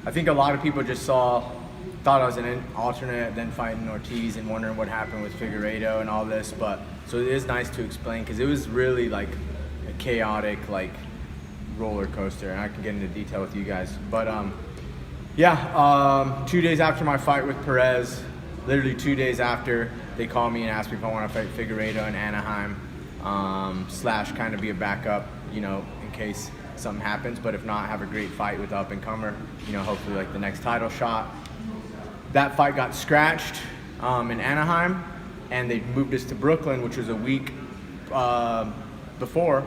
I think a lot of people just thought I was an alternate, then fighting Ortiz and wondering what happened with Figueiredo and all this. But so it is nice to explain because it was really like a chaotic like roller coaster, and I can get into detail with you guys. But 2 days after my fight with Perez, literally 2 days after, they called me and asked me if I want to fight Figueiredo in Anaheim, / kind of be a backup, in case something happens. But if not, have a great fight with the up-and-comer, hopefully like the next title shot. That fight got scratched in Anaheim, and they moved us to Brooklyn, which was a week before,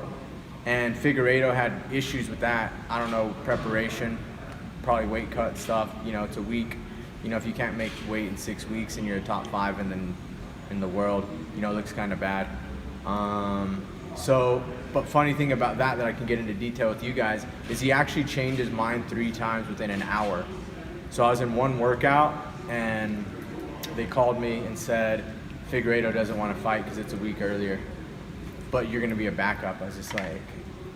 and Figueiredo had issues with that. I don't know, preparation, probably weight cut stuff. It's a week. If you can't make weight in 6 weeks and you're a top 5 and then in the world, it looks kind of bad. But funny thing about that I can get into detail with you guys is he actually changed his mind 3 times within an hour. So I was in one workout and they called me and said, Figueiredo doesn't want to fight because it's a week earlier, but you're going to be a backup. I was just like,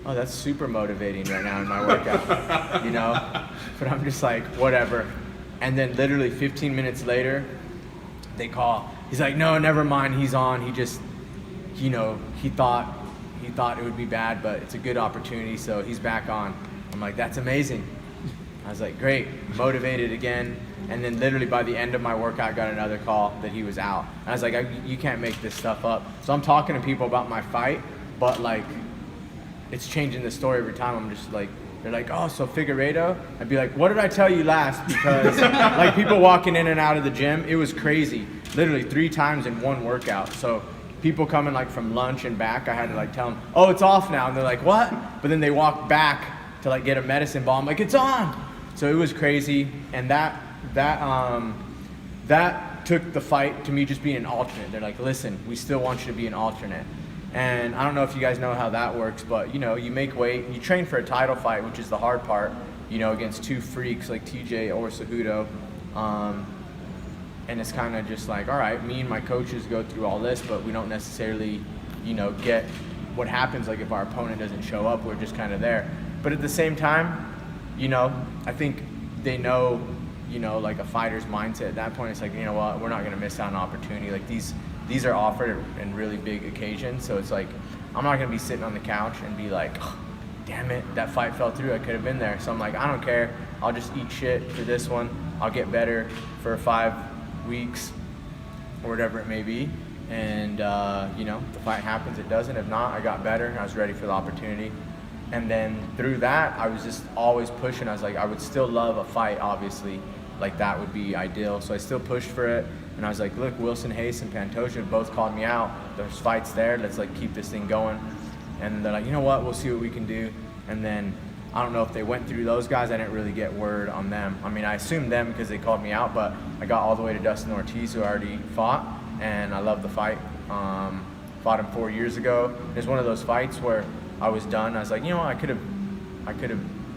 oh, that's super motivating right now in my workout, But I'm just like, whatever. And then literally 15 minutes later, they call. He's like, no, never mind, he's on. He just, he thought it would be bad, but it's a good opportunity, so he's back on. I'm like, that's amazing. I was like, great, motivated again. And then literally by the end of my workout, I got another call that he was out. And I was like, you can't make this stuff up. So I'm talking to people about my fight, but like, it's changing the story every time. I'm just like, they're like, oh, so Figueiredo? I'd be like, what did I tell you last? Because like people walking in and out of the gym, it was crazy. Literally 3 times in one workout. So people coming like from lunch and back, I had to like tell them, oh, it's off now. And they're like, what? But then they walk back to like get a medicine ball. I'm like, it's on. So it was crazy. And that took the fight to me just being an alternate. They're like, listen, we still want you to be an alternate. And I don't know if you guys know how that works, but you make weight, you train for a title fight, which is the hard part, against 2 freaks like TJ or Cejudo. And it's kind of just like, all right, me and my coaches go through all this, but we don't necessarily, get what happens like if our opponent doesn't show up. We're just kind of there. But at the same time, I think they know, like a fighter's mindset at that point. It's like, you know what, we're not going to miss out on an opportunity. Like these are offered in really big occasions. So it's like, I'm not going to be sitting on the couch and be like, oh, damn it, that fight fell through. I could have been there. So I'm like, I don't care. I'll just eat shit for this one. I'll get better for 5 weeks or whatever it may be. And, the fight happens, it doesn't. If not, I got better. I was ready for the opportunity. And then through that, I was just always pushing. I was like, I would still love a fight, obviously. Like that would be ideal. So I still pushed for it. And I was like, look, Wilson Hayes and Pantoja both called me out. There's fights there. Let's like keep this thing going. And they're like, you know what? We'll see what we can do. And then I don't know if they went through those guys. I didn't really get word on them. I mean, I assumed them because they called me out, but I got all the way to Dustin Ortiz, who I already fought, and I love the fight. Fought him 4 years ago. It was one of those fights where I was done. I was like, I could have,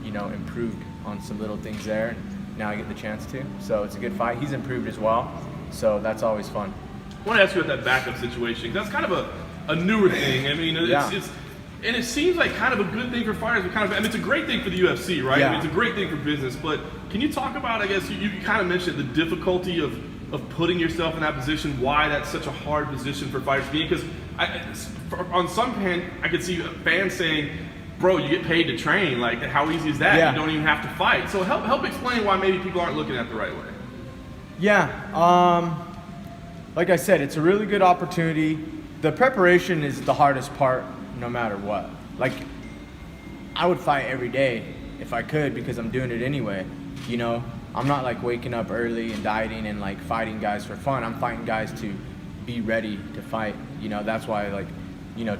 improved on some little things there. And now I get the chance to. So it's a good fight. He's improved as well. So that's always fun. I want to ask you about that backup situation. That's kind of a newer thing. I mean, and it seems like kind of a good thing for fighters, but it's a great thing for the UFC, right? Yeah. I mean, it's a great thing for business. But can you talk about, I guess, you kind of mentioned the difficulty of putting yourself in that position, why that's such a hard position for fighters to be in? Because on some hand, I could see fans saying, bro, you get paid to train. Like, how easy is that? Yeah. You don't even have to fight. So help explain why maybe people aren't looking at it the right way. Yeah, like I said, it's a really good opportunity. The preparation is the hardest part no matter what. Like, I would fight every day if I could because I'm doing it anyway, I'm not like waking up early and dieting and like fighting guys for fun. I'm fighting guys to be ready to fight. That's why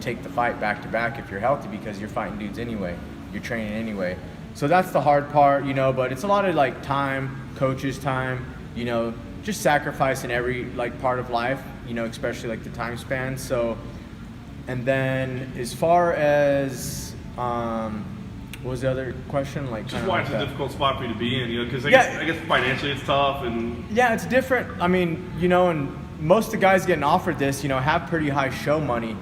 take the fight back to back if you're healthy, because you're fighting dudes anyway. You're training anyway. So that's the hard part, but it's a lot of like time, coaches' time, just sacrificing every like part of life, especially like the time span. So, and then as far as, what was the other question? Like, just why it's a difficult spot for you to be in, because I guess financially it's tough and. Yeah, it's different. I mean, and most of the guys getting offered this, have pretty high show money,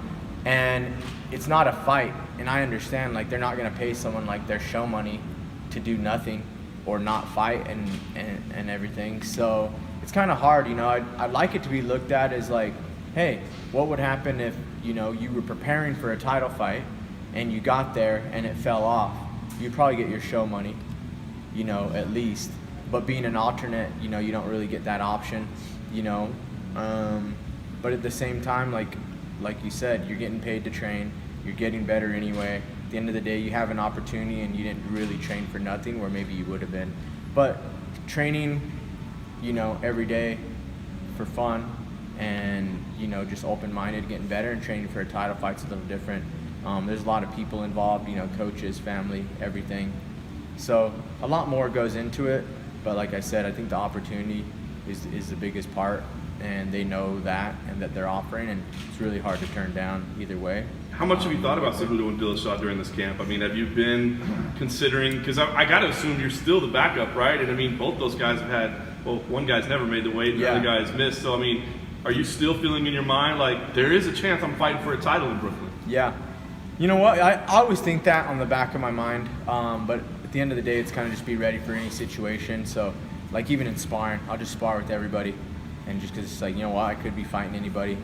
and it's not a fight. And I understand, like, they're not going to pay someone like their show money to do nothing. or not fight and everything. So it's kind of hard, you know. I'd like it to be looked at as like, hey, what would happen if, you know, you were preparing for a title fight and you got there and it fell off? You'd probably get your show money, you know, at least. But being an alternate, you know, you don't really get that option, you know. But at the same time, like you said, you're getting paid to train. You're getting better anyway. At the end of the day, you have an opportunity and you didn't really train for nothing where maybe you would have been. But training, you know, every day for fun and, you know, just open-minded, getting better, and training for a title fight's a little different. There's a lot of people involved, you know, coaches, family, everything. So a lot more goes into it. But like I said, I think the opportunity is the biggest part, and they know that and that they're offering, and it's really hard to turn down either way. How much have you thought about Cejudo and Dillashaw during this camp? I mean, have you been considering, because I got to assume you're still the backup, right? And I mean, both those guys have had, well, one guy's never made the weight, the other guy's missed. So I mean, are you still feeling in your mind like there is a chance I'm fighting for a title in Brooklyn? Yeah. You know what? I always think that on the back of my mind, but at the end of the day, it's kind of just be ready for any situation. So, like even in sparring, I'll just spar with everybody, and just because it's like, you know what, I could be fighting anybody.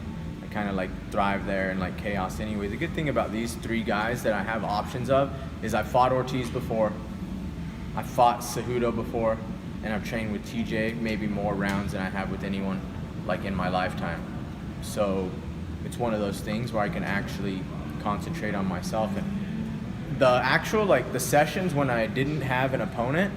I kind of like thrive there and like chaos anyway. The good thing about these three guys that I have options of is I fought Ortiz before, I fought Cejudo before, and I've trained with TJ maybe more rounds than I have with anyone like in my lifetime. So it's one of those things where I can actually concentrate on myself. And the actual, like the sessions when I didn't have an opponent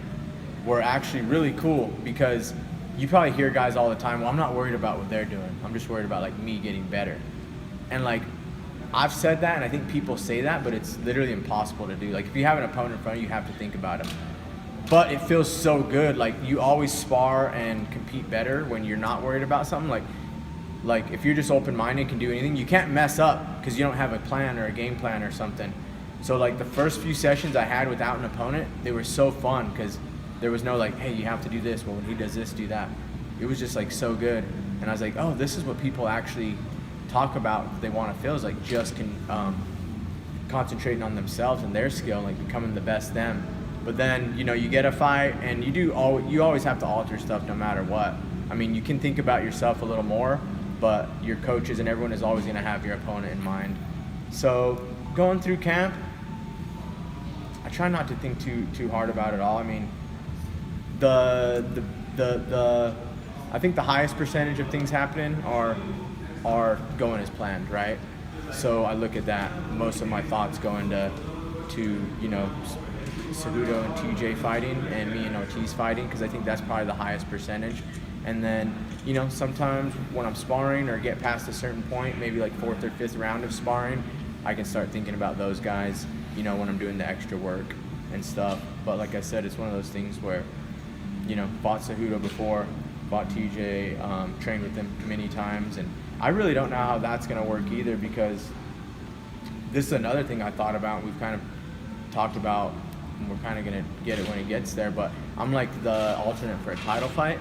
were actually really cool, because you probably hear guys all the time, well, I'm not worried about what they're doing, I'm just worried about like me getting better. And like I've said that, and I think people say that, but it's literally impossible to do. Like if you have an opponent in front of you, you have to think about him. But it feels so good. Like you always spar and compete better when you're not worried about something. Like if you're just open-minded, can do anything, you can't mess up because you don't have a plan or a game plan or something. So like the first few sessions I had without an opponent, they were so fun because there was no like, hey, you have to do this. Well, when he does this, do that. It was just like so good. And I was like, oh, this is what people actually talk about if they want to feel, is like just concentrating on themselves and their skill, like becoming the best them. But then, you know, you get a fight and you always have to alter stuff no matter what. I mean, you can think about yourself a little more, but your coaches and everyone is always going to have your opponent in mind. So going through camp, I try not to think too hard about it all. I mean, I think the highest percentage of things happening are going as planned, right? So I look at that. Most of my thoughts go into you know, Cejudo and TJ fighting and me and Ortiz fighting, because I think that's probably the highest percentage. And then, you know, sometimes when I'm sparring or get past a certain point, maybe like 4th or 5th round of sparring, I can start thinking about those guys, you know, when I'm doing the extra work and stuff. But like I said, it's one of those things where, you know, fought Cejudo before, fought TJ, trained with him many times, and I really don't know how that's going to work either, because this is another thing I thought about. We've kind of talked about, and we're kind of going to get it when it gets there, but I'm like the alternate for a title fight,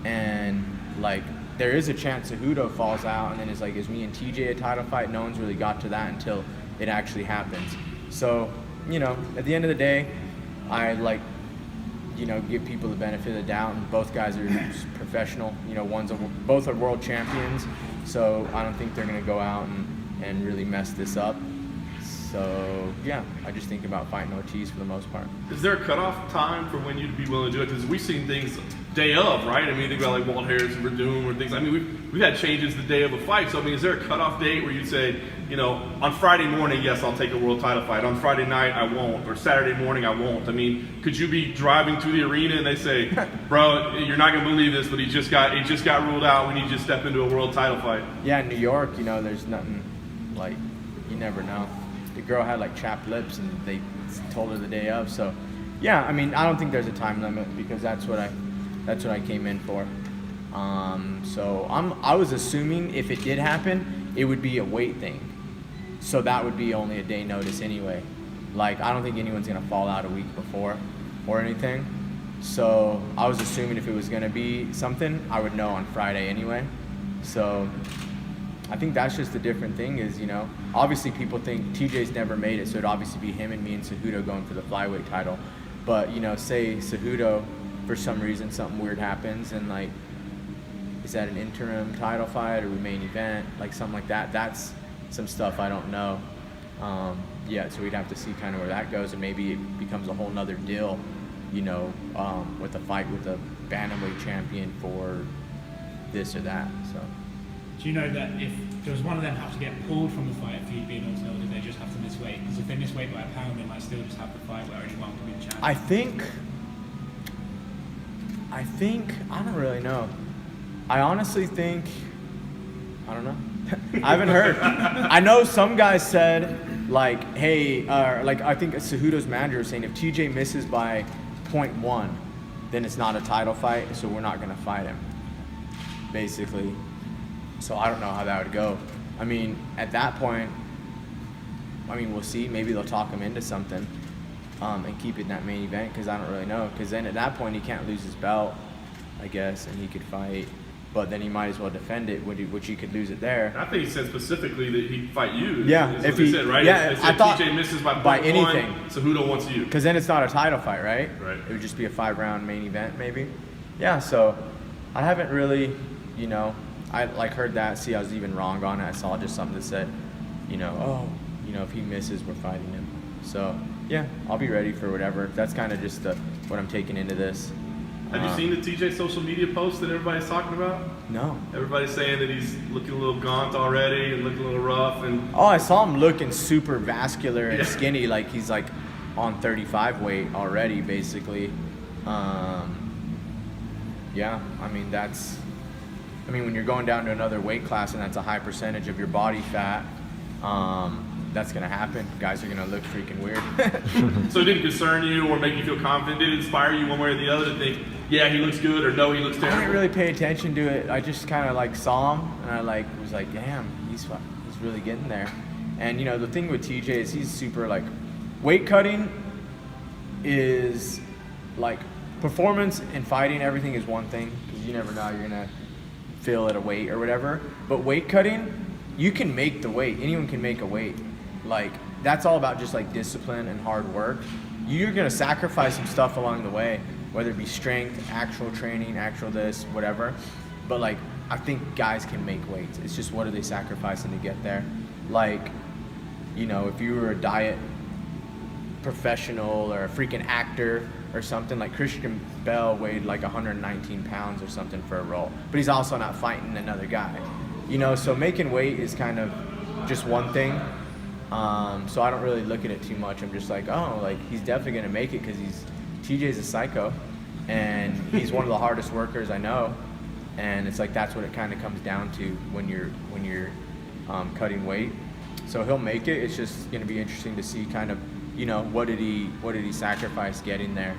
and like there is a chance Cejudo falls out, and then it's like, is me and TJ a title fight? No one's really got to that until it actually happens. So, you know, at the end of the day, I like, you know, give people the benefit of the doubt, and both guys are professional. You know, both are world champions, so I don't think they're going to go out and really mess this up. So, yeah, I just think about fighting Ortiz for the most part. Is there a cutoff time for when you'd be willing to do it? Because we've seen things day of, right? I mean, think about like Walt Harris and Verdum or things. I mean, we've had changes the day of a fight. So, I mean, is there a cutoff date where you'd say, you know, on Friday morning, yes, I'll take a world title fight. On Friday night, I won't. Or Saturday morning, I won't. I mean, could you be driving to the arena and they say, bro, you're not going to believe this, but he just got ruled out. We need you to step into a world title fight? Yeah, in New York, you know, there's nothing, like, you never know. The girl had like chapped lips and they told her the day of. So yeah, I mean, I don't think there's a time limit, because that's what I came in for. So I was assuming if it did happen, it would be a weight thing. So that would be only a day notice anyway. Like, I don't think anyone's gonna fall out a week before or anything. So I was assuming if it was gonna be something, I would know on Friday anyway. So I think that's just the different thing is, you know, obviously people think TJ's never made it, so it'd obviously be him and me and Cejudo going for the flyweight title. But, you know, say Cejudo, for some reason, something weird happens, and, like, is that an interim title fight or a main event? Like, something like that. That's some stuff I don't know yet, so we'd have to see kind of where that goes, and maybe it becomes a whole nother deal, you know, with a fight with a bantamweight champion for this or that, so. Do you know that if there was one of them have to get pulled from the fight for you to be an alternative, did they just have to miss weight? Because if they miss weight by a pound, they might still just have the fight where only one can be the champion. I think, I don't really know. I honestly think, I don't know. I haven't heard. I know some guys said, like, hey, like, I think Cejudo's manager was saying if TJ misses by 0.1, then it's not a title fight, so we're not going to fight him, basically. So I don't know how that would go. I mean, at that point, I mean, we'll see. Maybe they'll talk him into something and keep it in that main event, because I don't really know. Because then at that point, he can't lose his belt, I guess, and he could fight. But then he might as well defend it, which he could lose it there. I think he said specifically that he'd fight you. Yeah, is if what they he said, right? Yeah, they said I thought TJ misses by anything. Cejudo wants you. Because then it's not a title fight, right? Right. It would just be a 5-round main event, maybe. Yeah. So I haven't really, you know, I like heard that. See, I was even wrong on it. I saw just something that said, you know, oh, you know, if he misses, we're fighting him. So yeah, I'll be ready for whatever. That's kind of just what I'm taking into this. Have you seen the TJ social media post that everybody's talking about? No. Everybody's saying that he's looking a little gaunt already and looking a little rough. And oh, I saw him looking super vascular and skinny, like he's like on 35 weight already, basically. Yeah, I mean, when you're going down to another weight class and that's a high percentage of your body fat, that's going to happen. Guys are going to look freaking weird. So it didn't concern you or make you feel confident? Did it inspire you one way or the other to think, yeah, he looks good, or no, he looks terrible? I didn't really pay attention to it. I just kind of like saw him and I like was like, damn, he's really getting there. And you know, the thing with TJ is he's super like, weight cutting is like, performance and fighting, everything is one thing, because you never know how you're going to feel at a weight or whatever. But weight cutting, you can make the weight. Anyone can make a weight. Like, that's all about just like discipline and hard work. You're going to sacrifice some stuff along the way, whether it be strength, actual training, actual this, whatever. But like, I think guys can make weights. It's just what are they sacrificing to get there? Like, you know, if you were a diet professional or a freaking actor or something, like Christian Bell weighed like 119 pounds or something for a role, but he's also not fighting another guy, you know. So making weight is kind of just one thing. So I don't really look at it too much. I'm just like, oh, like he's definitely gonna make it because TJ's a psycho, and he's one of the hardest workers I know. And it's like that's what it kind of comes down to when you're cutting weight. So he'll make it. It's just gonna be interesting to see kind of, you know, what did he sacrifice getting there?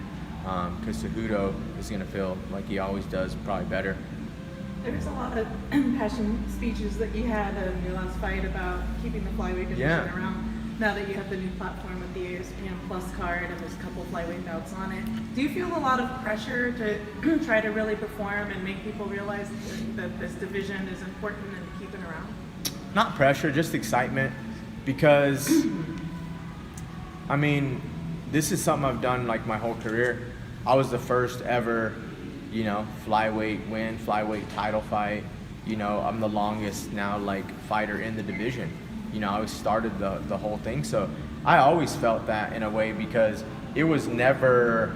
Because Cejudo is going to feel like he always does, probably better. There's a lot of passion speeches that you had in your last fight about keeping the flyweight division around. Now that you have the new platform with the ESPN Plus card and there's a couple of flyweight bouts on it, do you feel a lot of pressure to try to really perform and make people realize that this division is important and to keep it around? Not pressure, just excitement, because I mean, this is something I've done like my whole career. I was the first ever, you know, flyweight title fight. You know, I'm the longest now like fighter in the division. You know, I started the whole thing. So I always felt that in a way, because it was never,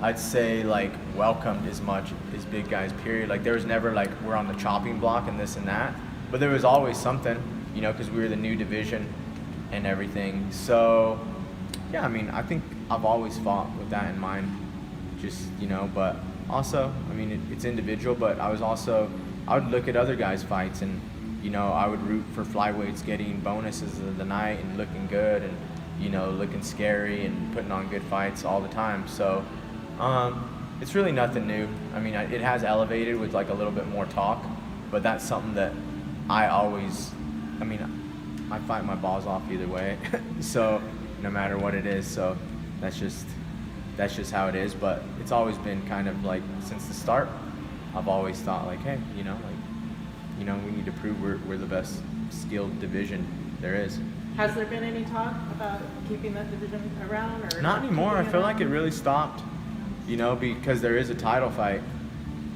I'd say, like welcomed as much as big guys, period. Like there was never like we're on the chopping block and this and that, but there was always something, you know, because we were the new division and everything. So yeah, I mean, I think I've always fought with that in mind, just, you know, but also, I mean, it's individual, but I would look at other guys' fights and, you know, I would root for flyweights getting bonuses of the night and looking good and, you know, looking scary and putting on good fights all the time. So, it's really nothing new. I mean, it has elevated with like a little bit more talk, but that's something that I fight my balls off either way. So, no matter what it is, so that's just how it is. But it's always been kind of like since the start, I've always thought like, hey, you know, we need to prove we're the best skilled division there is. Has there been any talk about keeping that division around? Or Not anymore. I keeping feel like it around? really stopped, because there is a title fight,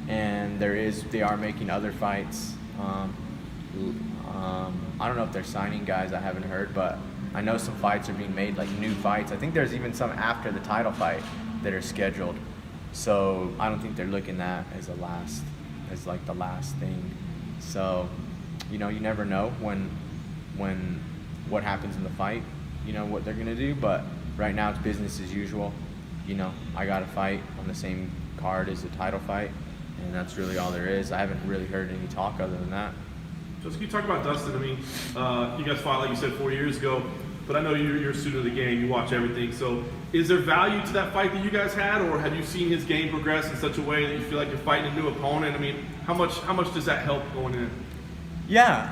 and they are making other fights. I don't know if they're signing guys. I haven't heard, but I know some fights are being made, like new fights. I think there's even some after the title fight that are scheduled. So I don't think they're looking at as like the last thing. So, you never know when what happens in the fight, what they're gonna do. But right now it's business as usual. I got a fight on the same card as the title fight, and that's really all there is. I haven't really heard any talk other than that. Just can you talk about Dustin? I mean, you guys fought, like you said, 4 years ago, but I know you're a student of the game. You watch everything. So is there value to that fight that you guys had, or have you seen his game progress in such a way that you feel like you're fighting a new opponent? I mean, how much does that help going in? Yeah,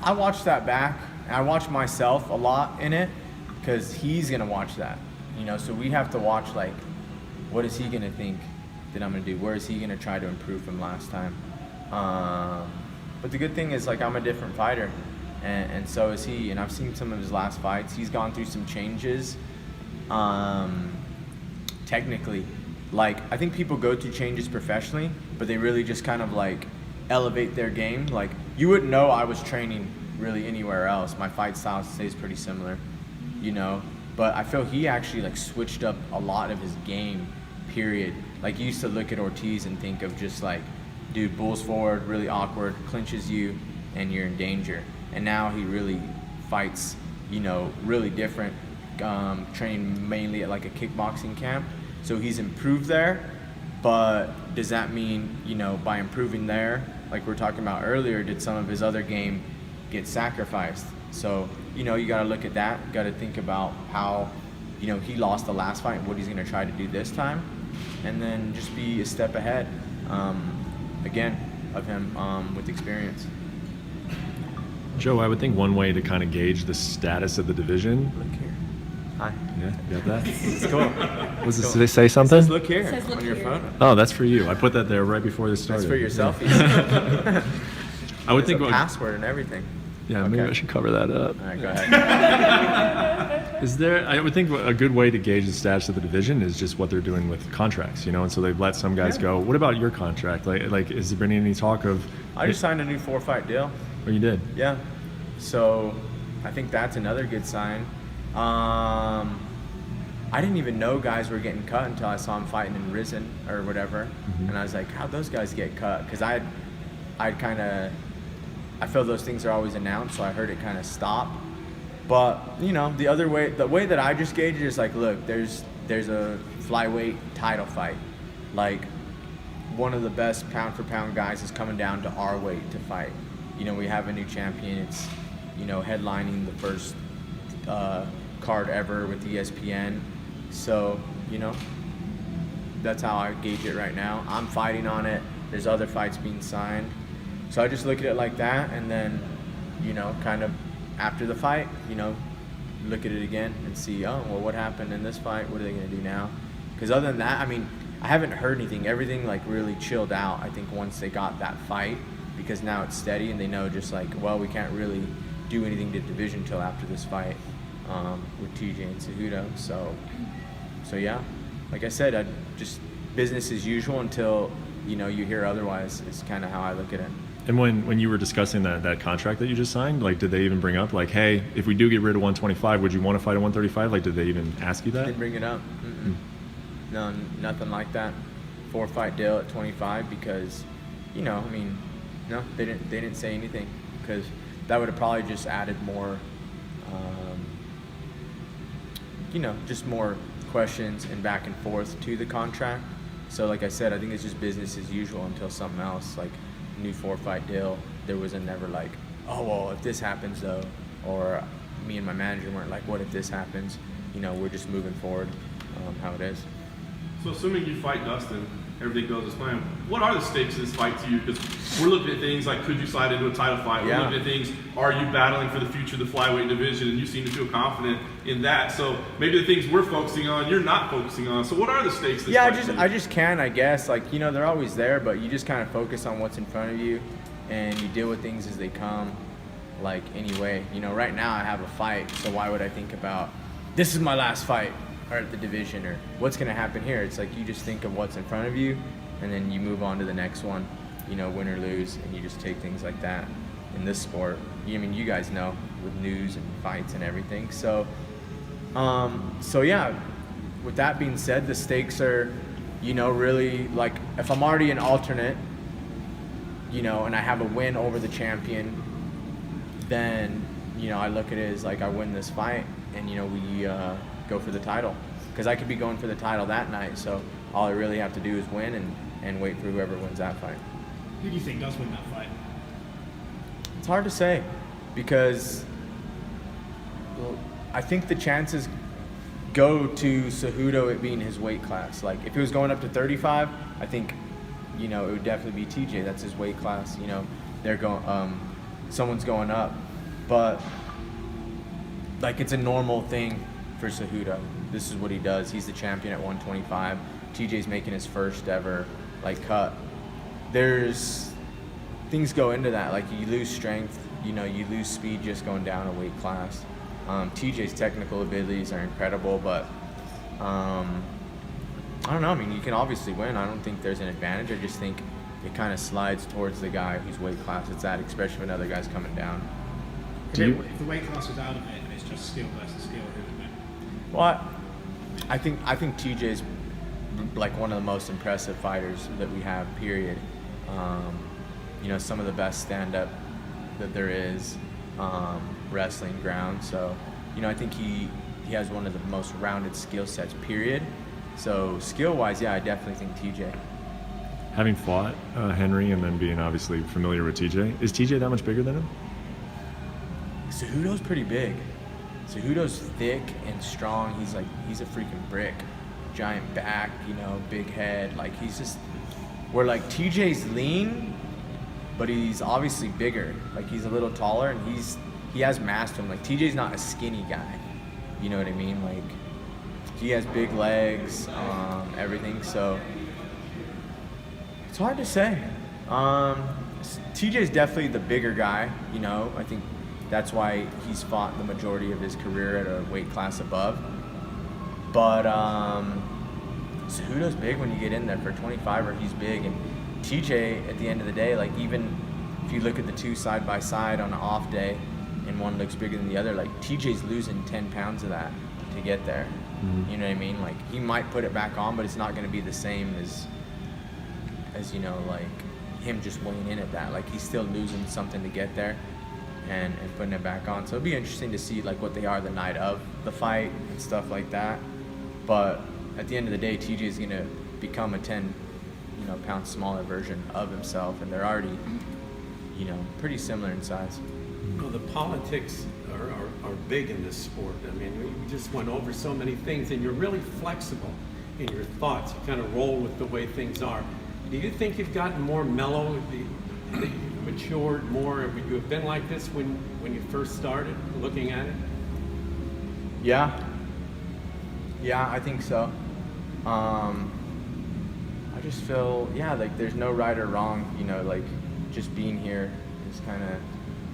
I watched that back. I watch myself a lot in it because he's going to watch that. So we have to watch, like, what is he going to think that I'm going to do? Where is he going to try to improve from last time? But the good thing is, like, I'm a different fighter, and so is he. And I've seen some of his last fights. He's gone through some changes. Technically, like, I think people go through changes professionally, but they really just kind of like elevate their game. Like, you wouldn't know I was training really anywhere else. My fight style stays pretty similar, but I feel he actually like switched up a lot of his game, period. Like, you used to look at Ortiz and think of just like, dude, bulls forward, really awkward, clinches you, and you're in danger. And now he really fights, really different, training mainly at like a kickboxing camp. So he's improved there, but does that mean, by improving there, like we were talking about earlier, did some of his other game get sacrificed? So, you got to look at that. You got to think about how, he lost the last fight and what he's going to try to do this time, and then just be a step ahead, again, of him with experience. Joe, I would think one way to kind of gauge the status of the division. Look here. Hi. Yeah, you got that? It's cool. Was this, did they say something? It says look here It says look on your here. phone. Oh, that's for you. I put that there right before this started. That's for your selfies. I would It's think a what- password and everything. Yeah, maybe Okay. I should cover that up. All right, go ahead. Is there? I would think a good way to gauge the status of the division is just what they're doing with contracts, And so they've let some guys Yeah. go. What about your contract? Like, has there been any talk of? I just signed a new 4-fight deal. Oh, you did. Yeah. So I think that's another good sign. I didn't even know guys were getting cut until I saw them fighting in Risen or whatever. Mm-hmm. And I was like, how'd those guys get cut? Because I feel those things are always announced, so I heard it kind of stop. But, the way that I just gauge it is like, look, there's a flyweight title fight. Like, one of the best pound for pound guys is coming down to our weight to fight. We have a new champion. It's, headlining the first card ever with ESPN. So, that's how I gauge it right now. I'm fighting on it. There's other fights being signed. So I just look at it like that, and then, kind of after the fight, look at it again and see, oh, well, what happened in this fight? What are they going to do now? Because other than that, I mean, I haven't heard anything. Everything, like, really chilled out, I think, once they got that fight, because now it's steady, and they know just like, well, we can't really do anything to division until after this fight with TJ and Cejudo. So yeah, like I said, I just business as usual until, you hear otherwise is kind of how I look at it. And when you were discussing that contract that you just signed, like, did they even bring up, like, hey, if we do get rid of 125, would you want to fight at 135? Like, did they even ask you that? Didn't bring it up. No, nothing like that. 4-fight deal at 25 because, no, they didn't say anything because that would have probably just added more, just more questions and back and forth to the contract. So like I said, I think it's just business as usual until something else, like new 4-fight deal. There was never like, oh, well, if this happens though, or me and my manager weren't like, what if this happens? We're just moving forward how it is. So assuming you fight Dustin, everything goes as planned, what are the stakes of this fight to you? Because we're looking at things like, could you slide into a title fight? We're looking at things, are you battling for the future of the flyweight division? And you seem to feel confident in that. So maybe the things we're focusing on, you're not focusing on. So what are the stakes of this fight to you? I just can, I guess. Like, they're always there, but you just kind of focus on what's in front of you, and you deal with things as they come. like anyway. You know, right now I have a fight, so why would I think about this is my last fight or at the division or what's going to happen here? It's like you just think of what's in front of you and then you move on to the next one, you know, win or lose, and you just take things like that in this sport. I mean, you guys know with news and fights and everything. So yeah, with that being said, the stakes are, you know, really like if I'm already an alternate, you know, and I have a win over the champion, then, you know, I look at it as like I win this fight and, you know, we go for the title. Because I could be going for the title that night, so all I really have to do is win and wait for whoever wins that fight. Who do you think does win that fight? It's hard to say because I think the chances go to Cejudo, it being his weight class. Like if it was going up to 35, I think, you know, it would definitely be TJ. That's his weight class. You know, they're going, someone's going up, but like it's a normal thing for Cejudo. This is what he does. He's the champion at 125. TJ's making his first ever like cut. There's things go into that. Like you lose strength, you know, you lose speed just going down a weight class. TJ's technical abilities are incredible, but I don't know. I mean, you can obviously win. I don't think there's an advantage. I just think it kind of slides towards the guy whose weight class it's at, especially when other guys coming down. If the weight class is out of it and it's just skill versus skill, who would win? Well, I think TJ's like one of the most impressive fighters that we have, period. You know, some of the best stand-up that there is, wrestling ground. So, you know, I think he has one of the most rounded skill sets, period. So skill-wise, yeah, I definitely think TJ. Having fought Henry and then being obviously familiar with TJ, is TJ that much bigger than him? Cejudo's pretty big. Cejudo's thick and strong. He's a freaking brick. Giant back, you know, big head. Like he's just, where like TJ's lean, but he's obviously bigger. Like he's a little taller and he has mass to him. Like TJ's not a skinny guy. You know what I mean? Like he has big legs, everything. So it's hard to say. TJ's definitely the bigger guy. You know, I think that's why he's fought the majority of his career at a weight class above. But Cejudo's big when you get in there. For 25er, he's big. And TJ, at the end of the day, like even if you look at the two side by side on an off day and one looks bigger than the other, like TJ's losing 10 pounds of that to get there. Mm-hmm. You know what I mean? Like he might put it back on, but it's not going to be the same as you know, like him just weighing in at that. Like he's still losing something to get there and putting it back on. So it'll be interesting to see like what they are the night of the fight and stuff like that. But at the end of the day, TJ is going to become a 10, you know, pound smaller version of himself, and they're already, you know, pretty similar in size. Well, the politics are big in this sport. I mean, we just went over so many things, and you're really flexible in your thoughts. You kind of roll with the way things are. Do you think you've gotten more mellow? That you've matured more? Would you have been like this when you first started looking at it? Yeah, I think so. I just feel, yeah, like there's no right or wrong, you know, like just being here is kind of,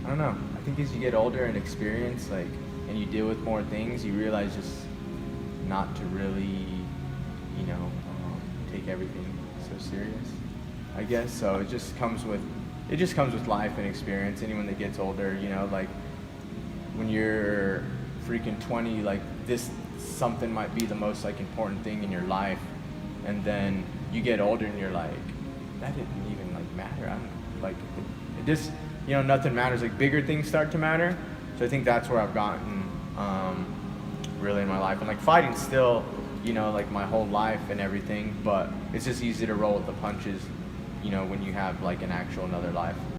I don't know. I think as you get older and experience, like, and you deal with more things, you realize just not to really, you know, take everything so serious, I guess. So it just comes with life and experience. Anyone that gets older, you know, like when you're freaking 20, like this something might be the most like important thing in your life, and then you get older and you're like, that didn't even like matter. I'm like, it just, you know, nothing matters. Like bigger things start to matter. So I think that's where I've gotten really in my life. And like fighting still, you know, like my whole life and everything, but it's just easy to roll with the punches, you know, when you have like an actual another life.